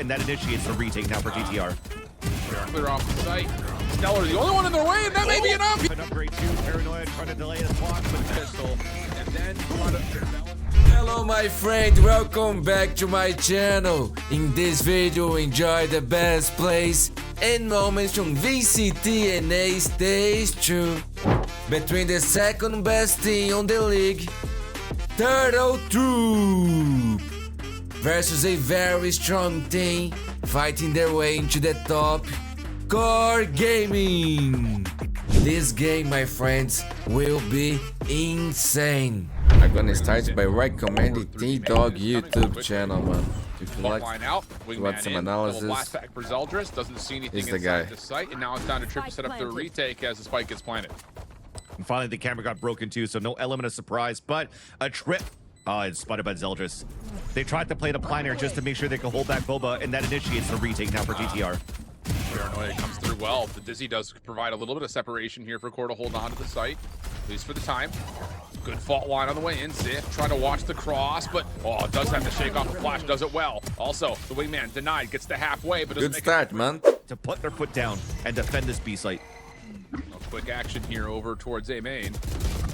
and that initiates the retake now for TTR. Clear off the site. Stellar, the only one in their way, and that may be enough. An upgrade to Paranoid, trying to delay the clock with a pistol, and then trying to... Hello my friend, welcome back to my channel. In this video, enjoy the best plays and moments from VCT and A Stage 2 between the second best team on the league, Turtle Troop, versus a very strong team fighting their way into the top, QoR Gaming. This game, my friends, will be insane. I'm gonna start by recommending T-Dog YouTube channel, man. If you like some analysis, doesn't see anything inside the site, and now it's down to Trip to set up the retake as the spike gets planted. And finally, the camera got broken too, so no element of surprise, but a trip. It's spotted by Zeldris. They tried to play the planner just to make sure they could hold back Boba, and that initiates the retake now for TTR. Paranoia comes through well. The Dizzy does provide a little bit of separation here for QoR to hold on to the site, at least for the time. Good fault line on the way in. Ziff trying to watch the cross, but it does have to shake off the flash. Does it well. Also, the wingman denied, gets to halfway, but doesn't good start, man. To put their foot down and defend this B site. Quick action here over towards A main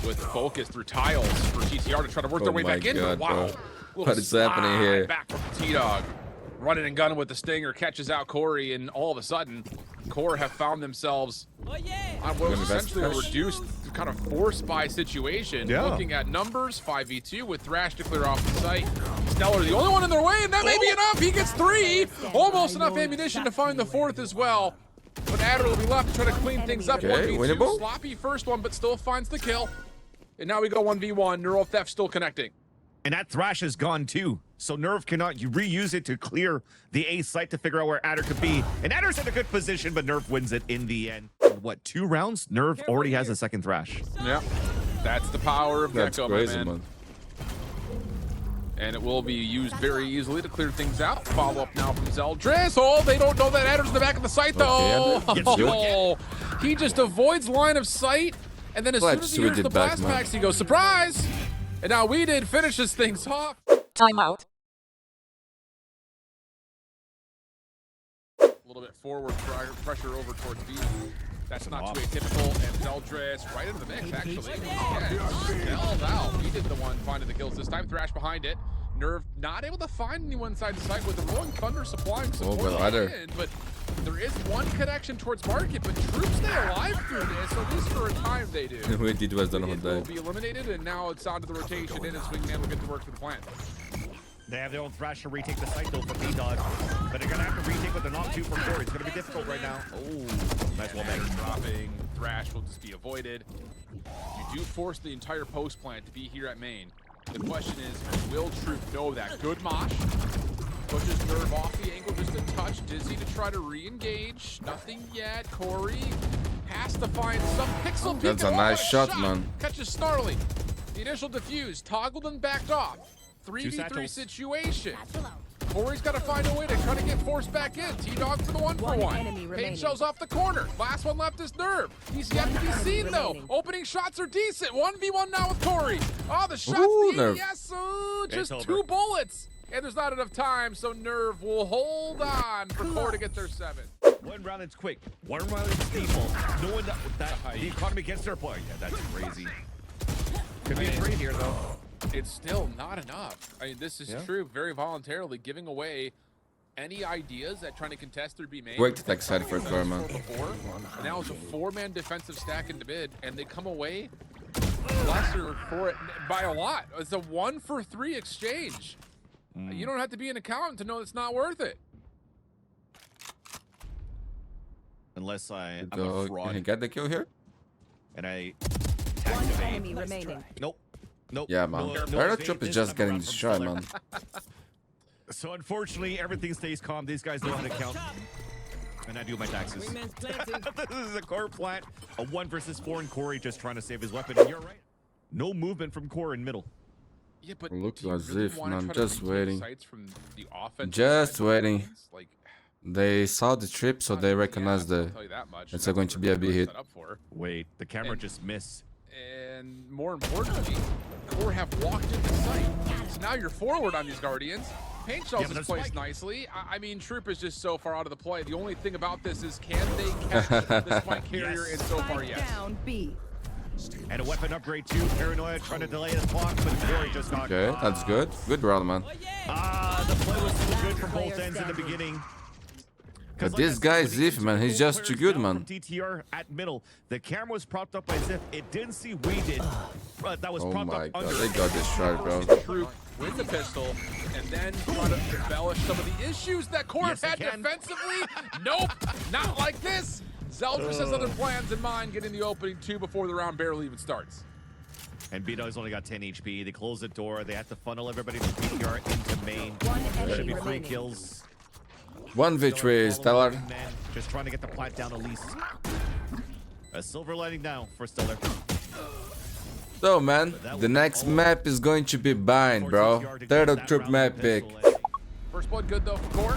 with focus through tiles for TTR to try to work their way back in. Wow, what is happening here? Back from T-Dog, running and gunning with the stinger, catches out Corey, and all of a sudden, QoR have found themselves on what was essentially a reduced, kind of force buy situation. Looking at numbers, 5v2 with Thrash to clear off the site. Stellar, the only one in their way, and that may be enough. He gets 3, almost enough ammunition to find the 4th as well. But Adder will be left to try to clean things up. 1v2, sloppy first one, but still finds the kill. And now we go 1v1, Neural Theft still connecting. And that Thrash is gone too. So Nerve cannot reuse it to clear the A site to figure out where Adder could be. And Adder's in a good position, but Nerve wins it in the end. What, 2 rounds? Nerve already has a second Thrash. Yeah, that's the power of Gecko, crazy, my man. And it will be used very easily to clear things out. Follow up now from Zeldris. Oh, they don't know that Adder's in the back of the site, though. He just avoids line of sight. And then as soon as he hears the blast packs, he goes, surprise! And now WEDID finishes things off. Timeout. A little bit forward pressure over towards B. That's not too atypical, and Zeldris right into the mix, actually. Held out. He did the one finding the kills this time. Thrash behind it. Nerve not able to find anyone inside the site with the rolling thunder supplying support. But there is one connection towards market, but troops stay alive through this, at least for a time they do. WEDID was done on will be eliminated, and now it's on to the rotation in, and Swingman will get to work for the plant. They have their own Thrash to retake the site though for B-Dog, but they're gonna have to retake with the knock 2 for QoR. It's gonna be difficult right now. Oh, nice wall bang. Dropping. Thrash will just be avoided. You do force the entire post plant to be here at main. The question is, will Troop know that? Good mosh. Pushes Nerve off the angle just a touch. Dizzy to try to re-engage. Nothing yet. Corey has to find some pixel peek. That's a nice shot, man. Catches Snarly. The initial diffuse. Toggled and backed off. 3v3 situation. Corey's got to find a way to try to get forced back in. T-Dog for the 1-for-1. Paint shells off the corner. Last one left is Nerve. He's yet to be seen though. Opening shots are decent. 1v1 now with Corey. Oh, the shots. Yes, just 2 bullets. And there's not enough time, so Nerve will hold on for QoR to get their 7. 1 round is quick. 1 round is default. Knowing that the economy gets their point. Yeah, that's crazy. Could be a trade here though. It's still not enough. I mean, this is true, very voluntarily giving away any ideas at trying to contest through B main. Great attack side for QoR, man. And now it's a 4-man defensive stack into mid, and they come away lesser for it by a lot. It's a 1-for-3 exchange. You don't have to be an accountant to know it's not worth it. Unless I'm a fraud. Can he get the kill here? And I Enemy remaining. Nope. Yeah, man. Riot Troop is just getting destroyed, man. So unfortunately, everything stays calm. These guys know how to count. And I do my taxes. This is a QoR plant. A 1 versus 4, and Corey just trying to save his weapon. And you're right. No movement from QoR in middle. Yeah, but looks as if, man. Just waiting. From just waiting. Like, they saw the trip, so they recognize it's going to be a big hit. Wait, the camera just missed. And more importantly, QoR have walked into sight. So now you're forward on these Guardians. paint shells is placed nicely. I mean, Troop is just so far out of the play. The only thing about this is, can they catch the spike carrier? And so far, yes. Down B. And a weapon upgrade too. Paranoia trying to delay the clock, but Corey just got. Okay, that's good. Good round, man. The play was so good from both ends in the beginning. But this guy Ziff, man, he's just too good, man. TTR at middle. The camera was propped up by Ziff. It didn't see WEDID. That was Oh propped my up god, under. they got this shot, bro. Troop with the pistol, and then try to embellish some of the issues that Core Yes, had they can. defensively. Nope, not like this. Zeldris has other plans in mind, getting the opening 2 before the round barely even starts. And B-Dog's only got 10 HP. They close the door. They have to funnel everybody from TTR into main. One There should enemy be 3 remaining. kills. One victory, Stellar. Just trying to get the plant down at least. A silver lining now for Stellar. So, man, the next map is going to be Bind, bro. Third Troop map pick. First blood good though for Core.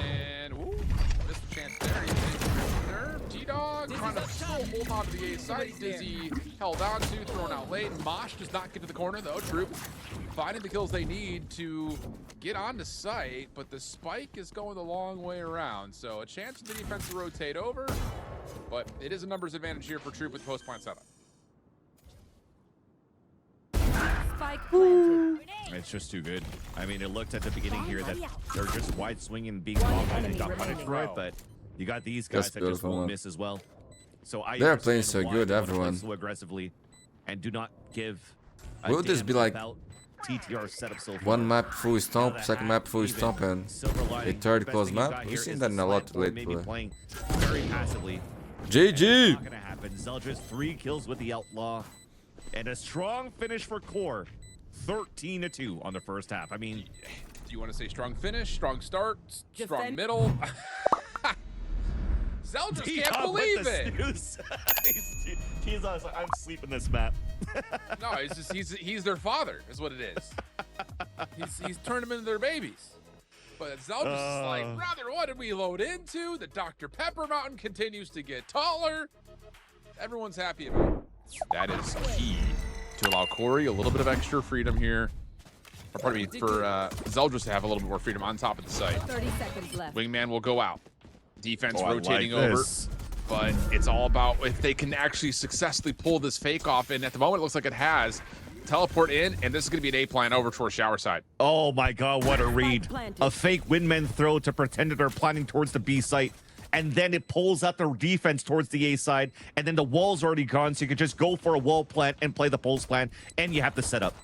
And ooh, missed a chance there. Nerve, T-Dog trying to still hold on to the A site. Dizzy held on to, thrown out late. Mosh does not get to the corner though. Troop finding the kills they need to get onto site, but the spike is going the long way around. So a chance for the defense to rotate over, but it is a numbers advantage here for Troop with post-plant setup. Spike planted. It's just too good. I mean, it looked at the beginning here that they're just wide swinging, being confident and got punished for it, but you got these guys That's that just beautiful, won't man. miss as well. So I They're playing understand so why good, they wanna play everyone. so aggressively and do not give a Will this damn be like about TTR setup so far. one map full stomp, second map full stomp, and a third close map? We've seen that in a lot lately. Maybe playing very passively. GG! Not gonna happen. Zeldris 3 kills with the Outlaw, and a strong finish for Core. 13-2 on the first half. I mean, Do you want to say strong finish, strong start, strong Defend. middle? Zeldris can't Dion with believe the it. snooze. he's like, I'm sleeping this map. No, he's their father, is what it is. He's turned them into their babies. But Zeldris is like, brother, what did we load into? The Dr. Pepper Mountain continues to get taller. Everyone's happy about it. That is key to allow Corey a little bit of extra freedom here. Or pardon me, for Zeldris to have a little bit more freedom on top of the site. 30 seconds left. Wingman will go out. Defense I rotating like over. this. But it's all about if they can actually successfully pull this fake off. And at the moment, it looks like it has. Teleport in, and this is going to be an A plan over towards shower side. Oh my god, what a read. planted. A fake windman throw to pretend that they're planning towards the B site. And then it pulls out the defense towards the A side. And then the wall's already gone, so you can just go for a wall plant and play the pulse plant. And you have to set up.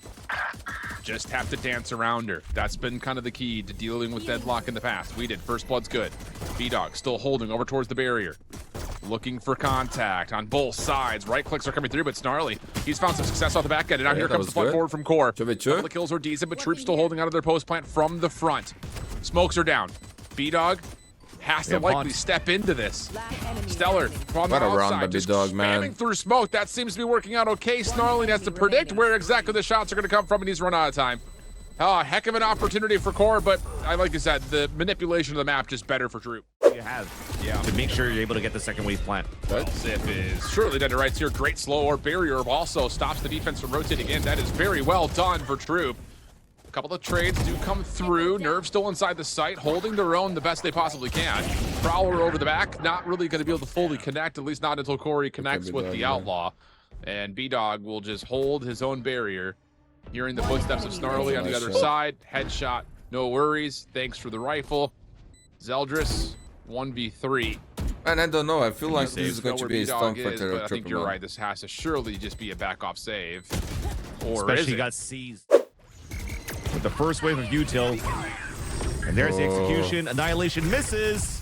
Just have to dance around her. That's been kind of the key to dealing with deadlock in the past. We did. First blood's good. B-Dog still holding over towards the barrier. Looking for contact on both sides. Right clicks are coming through, but Snarly. He's found some success off the back end. And now here that comes was the flood good. forward from Core. 2v2. Couple of kills are decent, but Troops still holding out of their post plant from the front. Smokes are down. B-Dog has to Yeah, likely Pont. step into this. Last enemy Stellar remaining. on the What a round by outside, just B-Dog, man. spamming through smoke. That seems to be working out okay. Snarling has to predict where exactly the shots are going to come from, and he's run out of time. Oh, heck of an opportunity for Core, but like I said, the manipulation of the map just better for Drew. You have to make sure you're able to get the second wave plant. Zip is surely dead to rights here. Great slow or barrier also stops the defense from rotating in. That is very well done for Troop. A couple of trades do come through. Nerve still inside the site, holding their own the best they possibly can. Prowler over the back, not really going to be able to fully connect, at least not until Corey connects with the Outlaw. And B-Dog will just hold his own barrier. Hearing the footsteps of Snarly on the other side. Headshot, no worries. Thanks for the rifle. Zeldris, 1v3. And I don't know, I feel like this is going to be a stomp for But Terror I think you're Triple. right. This has to surely just be a back-off save. Or Especially is he it? got seized with the first wave of util. And there's the execution. Annihilation misses.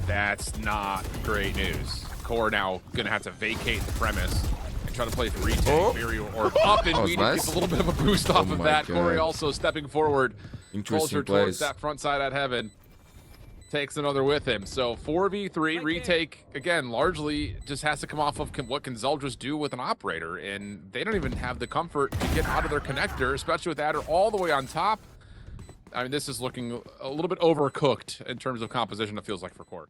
That's not great news. Core now going to have to vacate the premise and try to play for retake. Barrier orb up and we nice. gets a little bit of a boost off of my that. God. Corey also stepping forward closer Interesting towards plays. that front side at heaven. Takes another with him. So 4v3 retake, again, largely just has to come off of what can Zeldris do with an operator. And they don't even have the comfort to get out of their connector, especially with Adder all the way on top. I mean, this is looking a little bit overcooked in terms of composition, it feels like, for Core.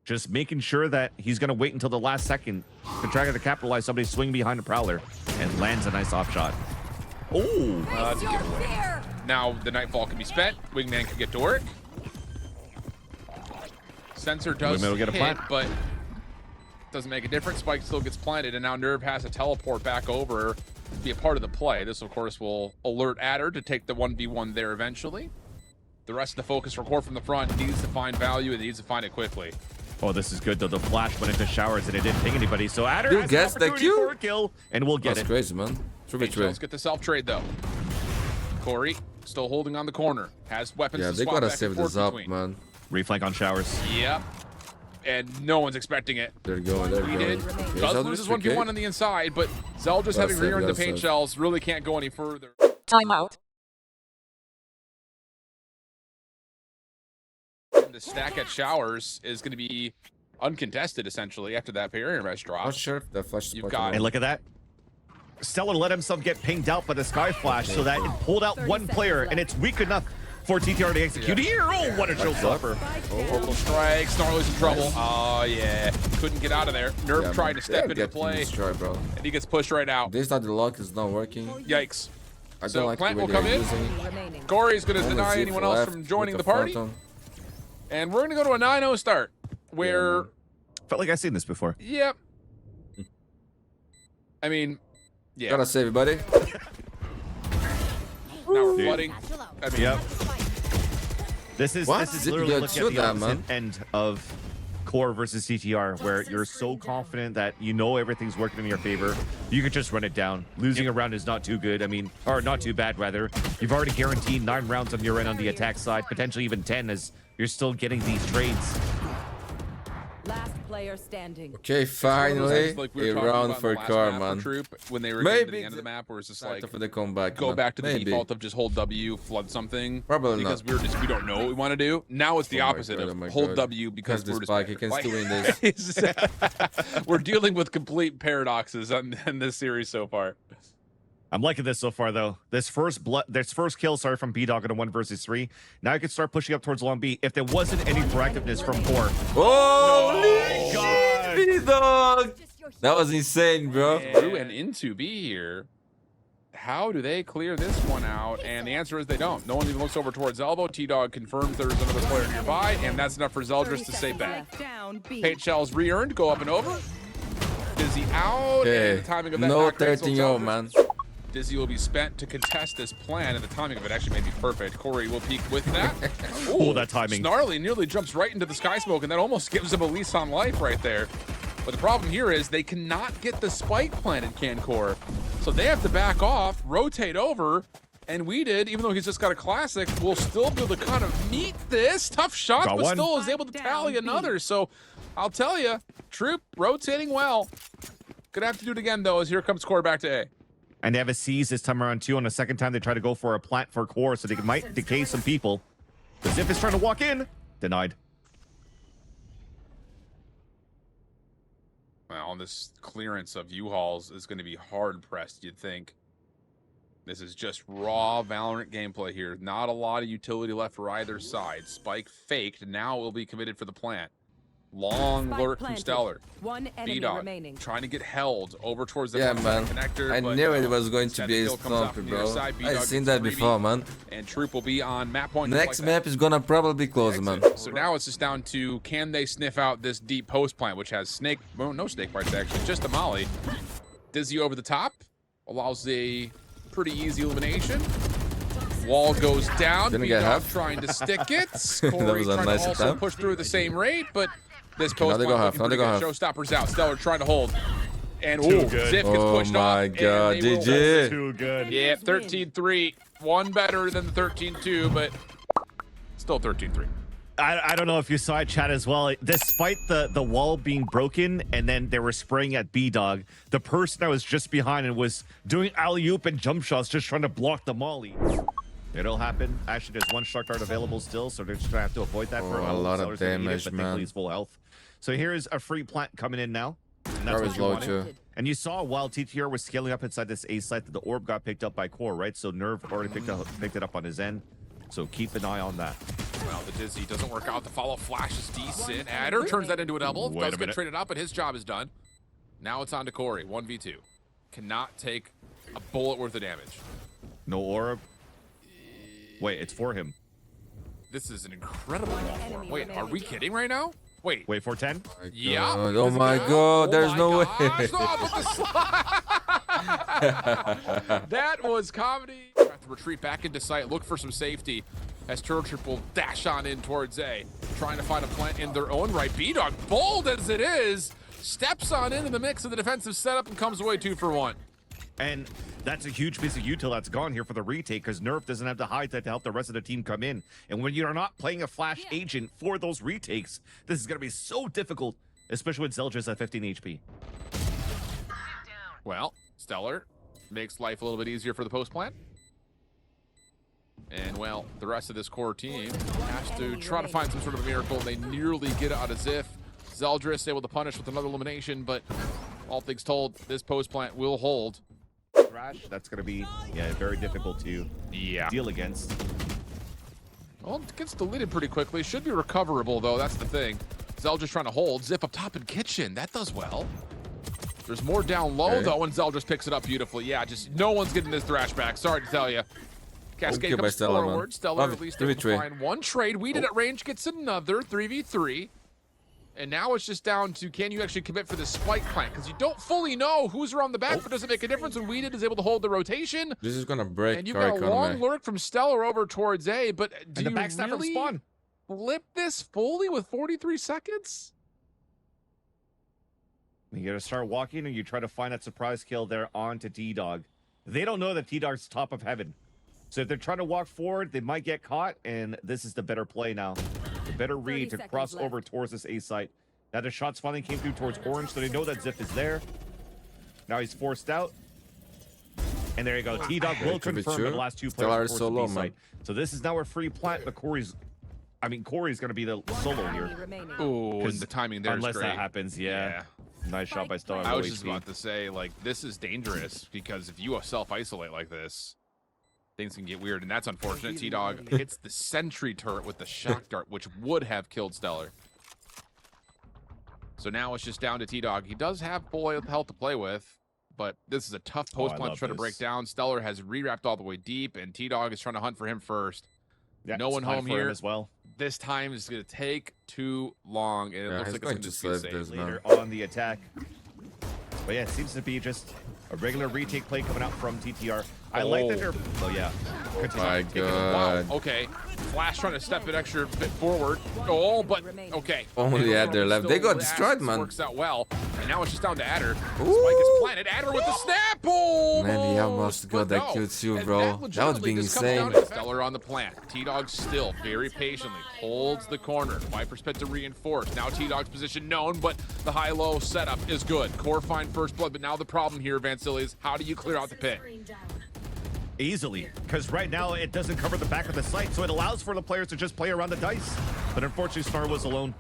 Just making sure that he's going to wait until the last second to try to capitalize. Somebody swing behind a Prowler and lands a nice off shot. Oh, That's a giveaway. Now the Nightfall can be spent. Wingman can get Doric. Sensor does Wingman will get a hit, plant. but doesn't make a difference. Spike still gets planted, and now Nerve has to teleport back over to be a part of the play. This, of course, will alert Adder to take the 1v1 there eventually. The rest of the focus for Core from the front needs to find value, and needs to find it quickly. Oh, this is good though. The flash went into showers and it didn't ping anybody. So Adder Dude, has guess an the opportunity Q? for a kill, and we'll get That's it. crazy, man. Let's get the self-trade, though. Corey still holding on the corner. Has weapons Yeah, to they swap gotta back save and this forth up, between. man. Reflank on showers. Yep. And no one's expecting it. They're going, they're We going. did. Okay, Does Zeldris lose his 3K. 1v1 on the inside, but Zeldris having save, re-earned the gotta paint save. shells really can't go any further. Timeout. The stack at showers is going to be uncontested, essentially, after that barrier mesh drop. Not sure if the flash is You've pointing got- out. And look at that. Stellar let himself get pinged out by the Sky Flash so that it pulled out 30 one seconds player, left. and it's weak enough for TTR to execute here. Oh, what a showstopper. Spike Orbital down. strike, Snarly's in trouble. Oh, yeah. Couldn't get out of there. Nerve Yeah, tried man, to step they're into getting play, destroyed, bro. and he gets pushed right out. This time the lock is not working. Yikes. I So don't like Plant the way will they're come in. using it. Remaining. Corey's going to Only deny Ziff anyone else left from with joining the party. Phantom. And we're going to go to a 9-0 start, where, man. Felt like I've seen this before. yep. I mean, yeah. Gotta save it, buddy. Now we're Dude. flooding. I mean, Yep. This is What? this is Zippy literally got looking at shoot the that, opposite end of Core versus CTR, where you're so confident that you know everything's working in your favor. You could just run it down. Losing a round is not too good. I mean, or not too bad, rather. You've already guaranteed 9 rounds on your end on the attack side, potentially even 10, as you're still getting these trades. Last player standing. Okay, it's one of those finally things like we were a talking round about in for the last car, map man. for Troop, when they were getting to the Maybe end of the map, where it's just like, for the comeback. go man. back to the Maybe. default of just hold W, flood something. Probably because not. we don't know what we want to do. Now it's the Oh my opposite God, of oh my hold God. W because Has this we're just spike, better. he can Like, still win this. we're dealing with complete paradoxes in this series so far. I'm liking this so far, though. This first kill, sorry, from B-Dog in a 1 versus 3. Now I can start pushing up towards long B. If there wasn't any proactiveness from Core. Oh, God. B-Dog! That was insane, bro. Through and into B here. How do they clear this one out? And the answer is they don't. No one even looks over towards Elbow. T-Dog confirms there's another player nearby, and that's enough for Zeldris to stay back. Down B. Paint shells re-earned, go up and over. Dizzy out, Okay, and the timing of that no knock rate, so 13-0, Zeldris- man. Dizzy will be spent to contest this plan, and the timing of it actually may be perfect. Corey will peek with that. Oh, that timing. Snarly nearly jumps right into the sky smoke, and that almost gives him a lease on life right there. But the problem here is they cannot get the spike planted, Core. So they have to back off, rotate over, and WEDID, even though he's just got a classic, will still be able to kind of meet this. Tough shots, Got but one. still is able to tally another. So I'll tell you, Troop rotating well. Gonna have to do it again, though, as here comes Core back to A. And they have a seize this time around, too. On the second time, they try to go for a plant for Core, so they might decay some people. The Ziff is trying to walk in. Denied. Well, this clearance of U-Hauls is going to be hard-pressed, you'd think. This is just raw Valorant gameplay here. Not a lot of utility left for either side. Spike faked. Now will be committed for the plant. Long Spike lurk from planted. Stellar. One enemy B-Dog remaining. trying to get held over towards the Yeah, front man. connector. I but knew it no. was going to Instead, be the a kill comes out stompy, from the other bro. side. B-Dog I've seen gets that 3B, before, man. And Troop will be on map point. just Next like that. map is gonna probably close, man. So now it's just down to, can they sniff out this deep post plant, which has snake, well, no snake bites actually, just a molly. Dizzy over the top, allows a pretty easy elimination. Wall goes down, Didn't get B-Dog half. trying to stick it. That Corey was a trying nice to also attempt. push through at the same rate, but this Okay, now post they go plant half, looking now they pretty go good. Showstoppers out, Stellar trying to hold. And Too ooh, good. Ziff gets Oh pushed my off. God, and they will- GG. Too good. Yeah, 13-3. One better than the 13-2, but still 13-3. I don't know if you saw it, chat, as well. Despite the wall being broken and then they were spraying at B-Dog, the person that was just behind and was doing alley-oop and jump shots just trying to block the molly. It'll happen. Actually, there's one Shark Dart available still, so they're just going to have to avoid that for Oh, a lot of Sellers gonna need damage, but man. thankfully he's full health. So here's a free plant coming in now. And that's Car what is you low, wanted. too. And you saw while TTR was scaling up inside this A site that the orb got picked up by Core, right? So Nerve already picked it up on his end. So keep an eye on that. Well, the Dizzy doesn't work out. The follow flash is decent. Adder turns that into a double. Wait a Does get minute. traded up, but his job is done. Now it's on to Corey. 1v2. Cannot take a bullet worth of damage. No orb. Wait, it's for him. This is an incredible wall. Wait, are we kidding right now? Wait. Wait, 410? Yeah. Oh my god, there's no way. That was comedy. Have to retreat back into sight, look for some safety as Turtrip will dash on in towards A, trying to find a plant in their own right. B-Dog, bold as it is, steps on into the mix of the defensive setup and comes away 2 for 1. And that's a huge piece of util that's gone here for the retake because Nerf doesn't have the high tech to help the rest of the team come in. And when you're not playing a flash agent for those retakes, this is going to be so difficult, especially with Zeldris at 15 HP. Well, Stellar makes life a little bit easier for the post plant. And, well, the rest of this core team has to try to find some sort of a miracle. They nearly get out of Ziff. Zeldris able to punish with another elimination, but all things told, this post plant will hold. Crash, that's going to be very difficult to deal against. Well, it gets deleted pretty quickly. Should be recoverable, though. That's the thing. Zeldris trying to hold. Zip up top in kitchen. That does well. There's more down low, though, when Zeldris picks it up beautifully. Yeah, just no one's getting this thrash back. Sorry to tell you. Cascade comes forward. Stellar at least able to find one trade. WEDID at range gets another 3v3. And now it's just down to, can you actually commit for the spike plant? Because you don't fully know who's around the back, but does it make a difference when WEDID is able to hold the rotation? This is gonna break. And you've got a long lurk from Stellar over towards A, but do you really spawn flip this fully with 43 seconds? You gotta start walking and you try to find that surprise kill there onto T-Dog. They don't know that T-Dog's top of heaven. So if they're trying to walk forward, they might get caught, and this is the better play now. The better read to cross over towards this A site. Now the shots finally came through towards Orange, so they know that Zip is there. Now he's forced out. And there you go. T-Dog will confirm the last 2 players towards the B site. So this is now a free plant, but Corey's going to be the solo here. Oh, and the timing there is great. Unless that happens, yeah. Nice shot by Stellar. I was just about to say, like, this is dangerous because if you self-isolate like this, things can get weird, and that's unfortunate. T-Dog hits the sentry turret with the shock dart, which would have killed Stellar. So now it's just down to T-Dog. He does have full health to play with, but this is a tough post plant to try to break down. Stellar has re-wrapped all the way deep, and T-Dog is trying to hunt for him first. Yeah, no one home here as well. This time is going to take too long, and it looks like it's going to be safe. Later on the attack. But yeah, it seems to be just a regular retake play coming out from TTR. I like that they're... Oh, yeah. My God. Wow, okay. Flash trying to step an extra bit forward. Oh, but okay. Only Adder left. They got destroyed, man. Works out well. And now it's just down to Adder. Spike is planted. Adder with the snap. Oh, man, he almost got that kill too, bro. That was being insane. Stellar on the plant. T-Dog still very patiently holds the corner. Viper's pit to reinforce. Now T-Dog's position known, but the high-low setup is good. Core find first blood, but now the problem here, Vancilli, is how do you clear out the pit? Easily, because right now it doesn't cover the back of the site, so it allows for the players to just play around the dice. But unfortunately, Star was alone.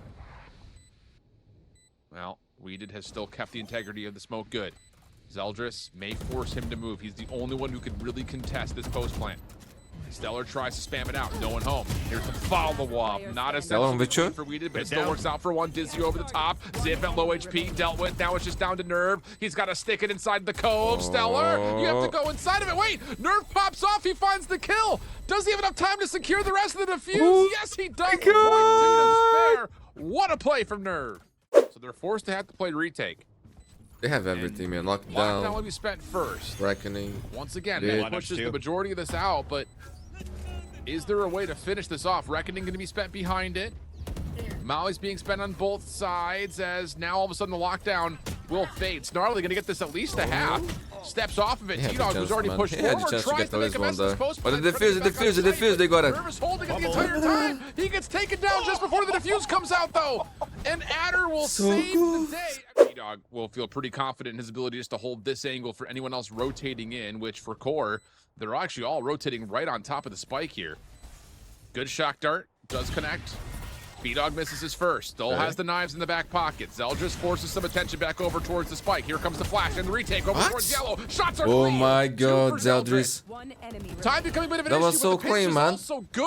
Well, WEDID has still kept the integrity of the smoke good. Zeldris may force him to move. He's the only one who could really contest this post plant. Stellar tries to spam it out. No one home. Here's the follow-up. Not essential for WEDID, but it still works out for one. Dizzy over the top. Zip at low HP. Dealt with. Now it's just down to Nerve. He's got to stick it inside the cove. Stellar, you have to go inside of it. Wait, Nerve pops off. He finds the kill. Does he have enough time to secure the rest of the defuse? Yes, he does. 0.2 to spare. What a play from Nerve. So they're forced to have to play retake. They have everything, man. Lockdown. Lockdown will be spent first. Reckoning. Once again, that pushes the majority of this out, but is there a way to finish this off? Reckoning going to be spent behind it. Maui's being spent on both sides as now all of a sudden the lockdown will fade. Snarly going to get this at least a half. Steps off of it. T-Dog was already pushed forward. Tries to make a mess of this post. But the defuse, they got it. Nervous holding it the entire time. He gets taken down just before the defuse comes out, though. And Adder will save the day. T-Dog will feel pretty confident in his ability just to hold this angle for anyone else rotating in, which for Core, they're actually all rotating right on top of the spike here. Good shock dart. Does connect. B-Dog misses his first. Still has the knives in the back pocket. Zeldris forces some attention back over towards the spike. Here comes the flash and the retake over towards yellow. Shots are clean. My God, Zeldris. Time becoming a bit of an that issue, was so clean, man.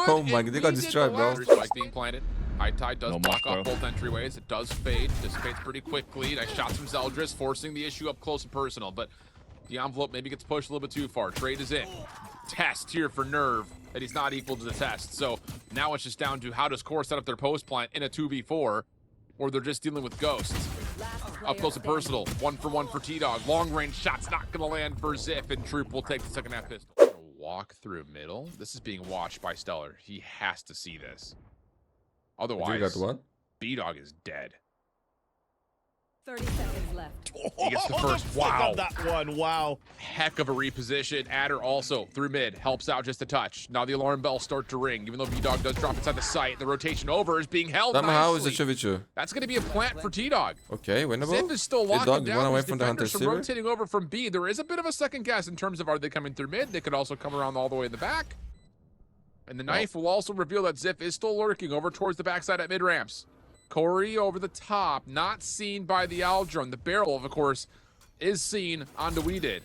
Oh my God, they got destroyed, bro. Spike being planted. High Tide does block off both entryways. It does fade. Dissipates pretty quickly. Nice shots from Zeldris, forcing the issue up close and personal. But the envelope maybe gets pushed a little bit too far. Trade is in. Test here for Nerve that he's not equal to the test. So now it's just down to how does QoR set up their post plant in a 2v4, or they're just dealing with ghosts. Up close and personal, 1-for-1 for T-Dog. Long range shots not gonna land for Ziff, and Troop will take the second half pistol. Walk through middle. This is being watched by Stellar. He has to see this. Otherwise, B-Dog is dead. 30 seconds left. He gets the first. Flick Wow. on that one. Wow. Heck of a reposition. Adder also through mid. Helps out just a touch. Now the alarm bells start to ring. Even though B-Dog does drop inside the site, the rotation over is being held Somehow nicely. is a 2v2. That's going to be a plant for T-Dog. Okay, winnable. Ziff is still locking T-Dog down run away his from the defenders Hunter from Silver. rotating over from B. There is a bit of a second guess in terms of are they coming through mid? They could also come around all the way in the back. And the knife will also reveal that Ziff is still lurking over towards the backside at mid ramps. Corey over the top, not seen by the Aldron. The barrel, of course, is seen on the WEDID.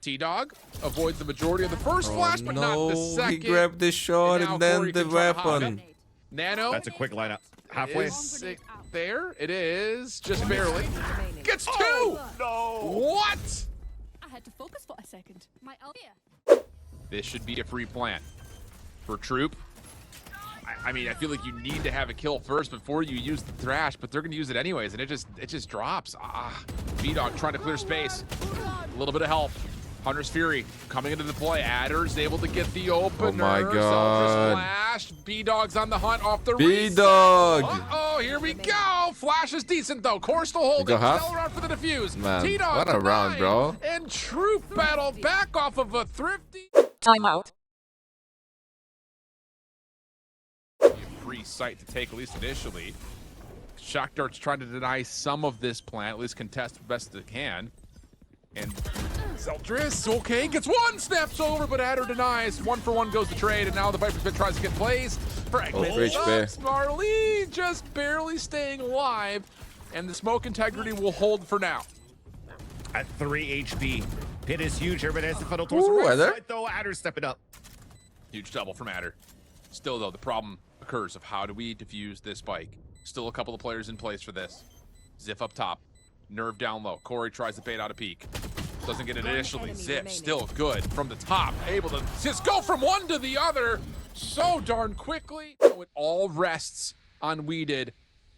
T-Dog avoids the majority of the first flash, but not the second. He grabbed the shot and then Corey the can try to hop weapon. it. Nano. That's a quick lineup. Halfway. Is it there? It is. Just barely. Gets two! No. What? I had to focus for a second. My This should be a free plant for Troop. I mean, I feel like you need to have a kill first before you use the thrash, but they're going to use it anyways, and it just drops. B-Dog trying to clear space. A little bit of help. Hunter's Fury coming into the play. Adder's able to get the opener. Oh my God. Flash. B-Dog's on the hunt off the B-Dog. Uh-oh, here we go. Flash is decent, though. Core still holding. Stellar out for the defuse. Man, T-Dog what a round, bro. And Troop battle back off of a thrifty. timeout. Free site to take, at least initially. Shock Dart's trying to deny some of this plant, at least contest the best they can. And Zeldris, okay, gets one, snaps over, but Adder denies. 1-for-1 goes the trade, and now the Viper Pit tries to get plays. Fragment sucks. Marley just barely staying alive, and the smoke integrity will hold for now. At 3 HP. Pit is huge. Everybody has to funnel towards the right side, though. Adder's stepping up. Huge double from Adder. Still, though, the problem occurs of how do we defuse this spike. Still a couple of players in place for this. Ziff up top. Nerve down low. Corey tries to bait out a peek. Doesn't get it initially. Ziff still good from the top. Able to just go from one to the other so darn quickly. It all rests on WEDID.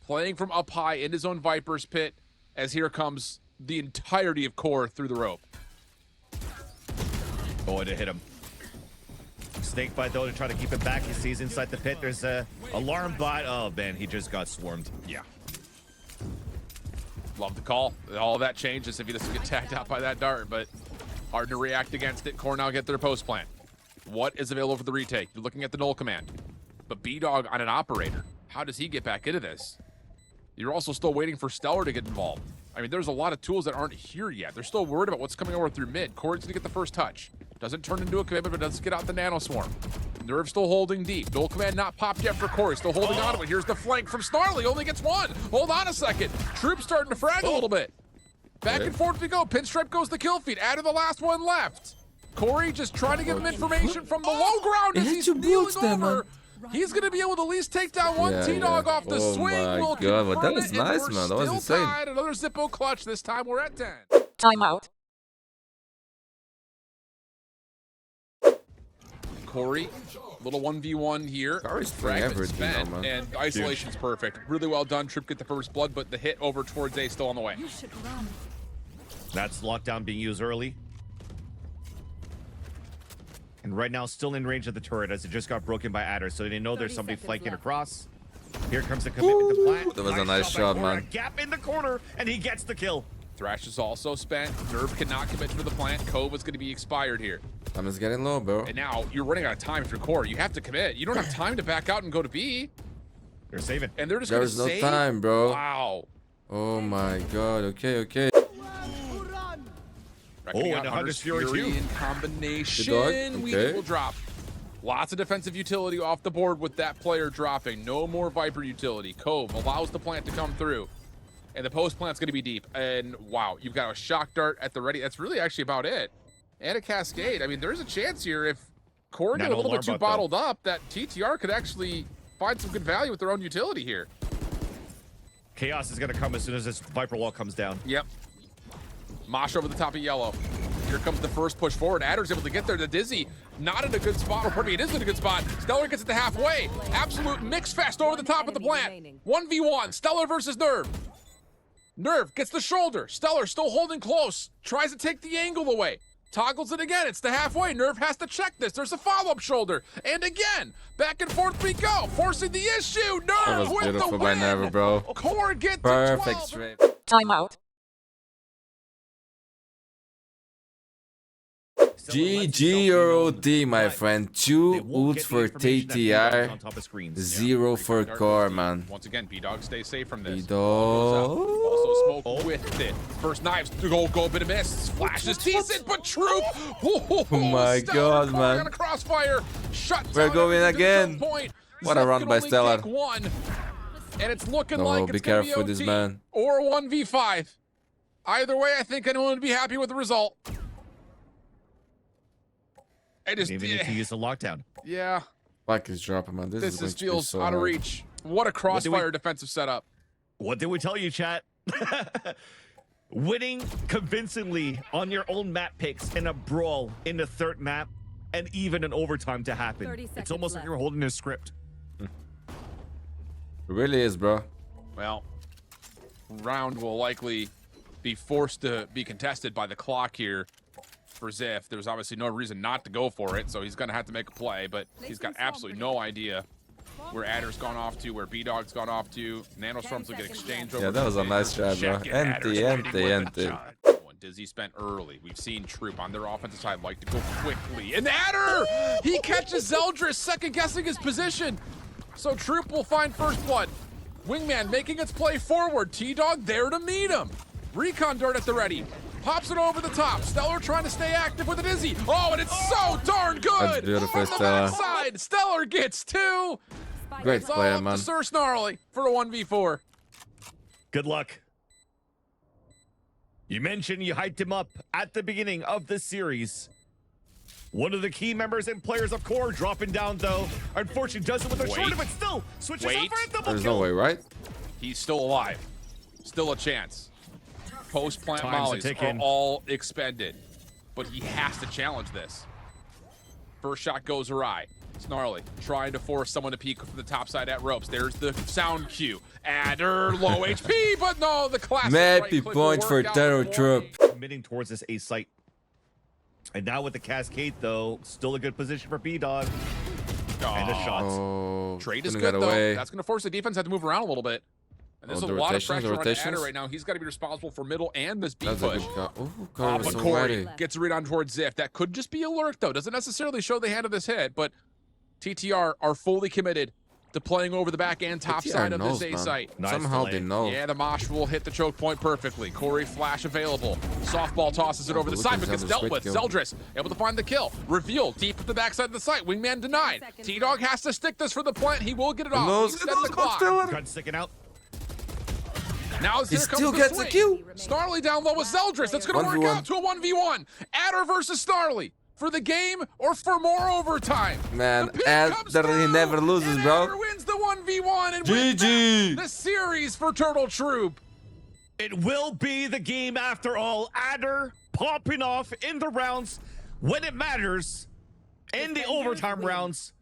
Playing from up high in his own Viper's Pit as here comes the entirety of QoR through the rope. Oh, and it hit him. Snake bite though to try to keep it back. He sees inside the pit. There's a alarm bot. Oh man, he just got swarmed. Yeah. Love the call. All of that changes if he doesn't get tagged out by that dart, but hard to react against it. QoR now get their post plant. What is available for the retake? You're looking at the null command. But B-Dog on an operator. How does he get back into this? You're also still waiting for Stellar to get involved. I mean, there's a lot of tools that aren't here yet. They're still worried about what's coming over through mid. QoR's gonna get the first touch. Doesn't turn into a commitment, but does get out the nano swarm. Nerve still holding deep. Null command not popped yet for QoR. Still holding on to it. Here's the flank from Snarly. Only gets one. Hold on a second. Troop starting to frag a little bit. Back and forth we go. Pinstripe goes the kill feed. Added the last one left. Corey just trying to give him information from the low ground as he's kneeling over. He's going to be able to at least take down one T-Dog off the swing. My We'll God, but that confirm is it, nice, and man. That we're was still insane. tied. Another Zippo clutch. This time we're at 10. Timeout. Corey, little 1v1 here. Corey's Fragment everything spent, now, man. and isolation's perfect. Really well done. Trip get the first blood, but the hit over towards A still on the way. You should run. That's lockdown being used early. And right now, still in range of the turret as it just got broken by Adder, so they know there's 30 somebody seconds flanking left. across. Here comes the commitment to plant. That was a nice shot, by QoR. man. A gap in the corner, and he gets the kill. Thrash is also spent. Nerve cannot commit to the plant. Cove is going to be expired here. Time is getting low, bro. And now you're running out of time for QoR. You have to commit. You don't have time to back out and go to B. They're saving. And they're just going to There's no save. time, bro. Wow. Oh my God. Okay, okay. Reckoning and out a Hunter's Hunter's Fury Fury too. in combination. Good dog. We Okay. will drop. Lots of defensive utility off the board with that player dropping. No more Viper utility. Cove allows the plant to come through. And the post plant's going to be deep. And wow, you've got a shock dart at the ready. That's really actually about it. And a cascade. I mean, there's a chance here if QoR get a little bit too bottled up that TTR could actually find some good value with their own utility here. Chaos is going to come as soon as this Viper wall comes down. Yep. Mosh over the top of yellow. Here comes the first push forward. Adder's able to get there to Dizzy. not in a good spot, or pardon me, it is in a good spot. Stellar gets it to halfway. Absolute mix fest over the top of the plant. 1v1, Stellar versus Nerve. Nerve gets the shoulder. Stellar still holding close. Tries to take the angle away. Toggles it again. It's the halfway. Nerve has to check this. There's a follow-up shoulder. And again, back and forth we go. Forcing the issue. Nerve with the win. By Nerve, bro. Core get Perfect to 12. straight. Timeout. GG Euro team, my friend. 2 ults for TTR, 0 for core, man. Once again, B-Dog stays safe from this. B-Dog. Also smoke with it. First knives, go, bit of miss. Flash is decent, but Troop. Oh my God, man. On a crossfire. Shut We're down going at the again. point. What a Zip run can by only Stellar. take one, and it's looking No, like be it's gonna careful be with this OT man. or 1v5. Either way, I think anyone would be happy with the result. I just, Maybe need to use the lockdown. yeah. Fuck is dropping, man. This This is just feels so out of hard. reach. What a crossfire defensive setup. What did we tell you, chat? Winning convincingly on your own map picks in a brawl in the third map, and even an overtime to happen. 30 It's seconds almost like left. you're holding a script. It really is, bro. Well, round will likely be forced to be contested by the clock here for Ziff. There's obviously no reason not to go for it, so he's going to have to make a play, but he's got absolutely no idea where Adder's gone off to, where B-Dog's gone off to. Nanostorms will get exchanged over. Yeah, that was a nice try, bro. Empty. Dizzy spent early. We've seen Troop on their offensive side like to go quickly. And Adder! He catches Zeldris, second-guessing his position. So Troop will find first blood. Wingman making its play forward. T-Dog there to meet him. Recon Dart at the ready. Pops it over the top. Stellar trying to stay active with a Dizzy. Oh, and it's so darn good! That's beautiful, From the Stellar. backside, Stellar gets 2. Great It's all player, up man. to Sir Snarly for a 1v4. Good luck. You mentioned you hyped him up at the beginning of this series. One of the key members and players of core dropping down, though. Unfortunately, does it with a shorter, but still switches Wait. over and double There's kill. no way, right? He's still alive. Still a chance. Post-plant Time's mollies are a-ticking. all expended. But he has to challenge this. First shot goes awry. Snarly trying to force someone to peek from the top side at ropes. There's the sound cue. Adder, low HP, but no, the classic Happy right click will point for work out Terror for Troop. me. Committing towards this A site. And now with the cascade, though, still a good position for B-Dog. And a shot. Oh, Trade is couldn't good, get though. away. That's going to force the defense to have to move around a little bit. And there's Oh, a the lot of rotations, pressure the on Adder rotations. right now. He's got to be responsible for middle and this B That's a push. good shot. Oh, Oh, Corey was but so Corey ready. gets a read on towards Ziff. That could just be a lurk, though. Doesn't necessarily show the hand of this hit, but TTR are fully committed to playing over the back and top TTR side of knows, this A man. site. Nice Somehow delay. they know. Yeah, the Mosh will hit the choke point perfectly. Corey flash available. Softball tosses it over the look side, at but gets Zeldris, dealt great with. kill. Zeldris able to find the kill. Reveal deep at the backside of the site. Wingman denied. T-Dog has to stick this for the plant. He will get it off. knows- He's he setting knows the about clock. Stellar. Gun sticking out. Now He here comes still the gets the swing. kill. Snarly down low with Zeldris. That's going to work 1v1. out to a 1v1. Adder versus Snarly. For the game or for more overtime? Man, The pick comes Adder, he through, never loses, and bro. Adder wins the 1v1 and wins GG. the series for Turtle Troop. It will be the game after all. Adder popping off in the rounds when it matters. In the overtime rounds.